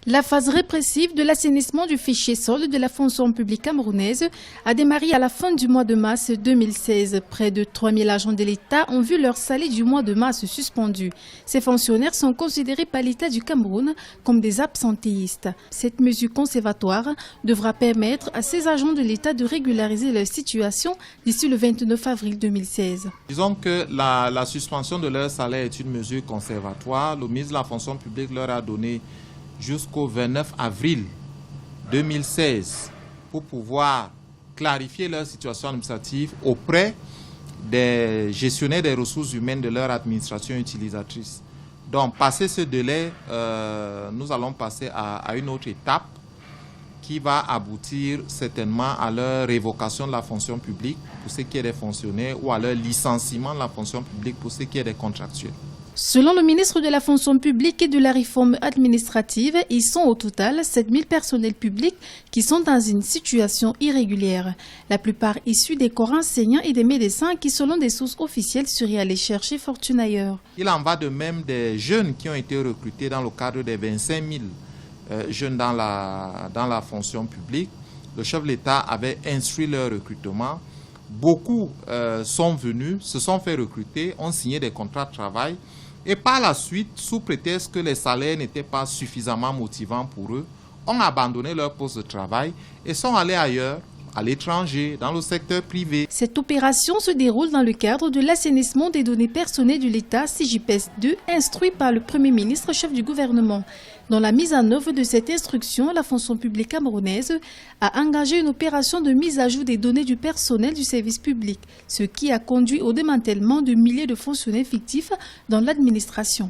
La phase répressive de l'assainissement du fichier solde de la fonction publique camerounaise a démarré à la fin du mois de mars 2016. Près de 3000 agents de l'État ont vu leur salaire du mois de mars suspendu. Ces fonctionnaires sont considérés par l'État du Cameroun comme des absentéistes. Cette mesure conservatoire devra permettre à ces agents de l'État de régulariser leur situation d'ici le 29 avril 2016. Disons que la suspension de leur salaire est une mesure conservatoire. Le ministre de la fonction publique leur a donné jusqu'au 29 avril 2016 pour pouvoir clarifier leur situation administrative auprès des gestionnaires des ressources humaines de leur administration utilisatrice. Donc, passé ce délai, nous allons passer à une autre étape qui va aboutir certainement à leur révocation de la fonction publique pour ce qui est des fonctionnaires ou à leur licenciement de la fonction publique pour ce qui est des contractuels. Selon le ministre de la fonction publique et de la réforme administrative, ils sont au total 7000 personnels publics qui sont dans une situation irrégulière. La plupart issus des corps enseignants et des médecins qui, selon des sources officielles, seraient allés chercher fortune ailleurs. Il en va de même des jeunes qui ont été recrutés dans le cadre des 25 000 jeunes dans la fonction publique. Le chef de l'État avait instruit leur recrutement. Beaucoup sont venus, se sont fait recruter, ont signé des contrats de travail. Et par la suite, sous prétexte que les salaires n'étaient pas suffisamment motivants pour eux, ont abandonné leur poste de travail et sont allés ailleurs, à l'étranger, dans le secteur privé. Cette opération se déroule dans le cadre de l'assainissement des données personnelles de l'État, CJPES 2, instruit par le Premier ministre, chef du gouvernement. Dans la mise en œuvre de cette instruction, la fonction publique camerounaise a engagé une opération de mise à jour des données du personnel du service public, ce qui a conduit au démantèlement de milliers de fonctionnaires fictifs dans l'administration.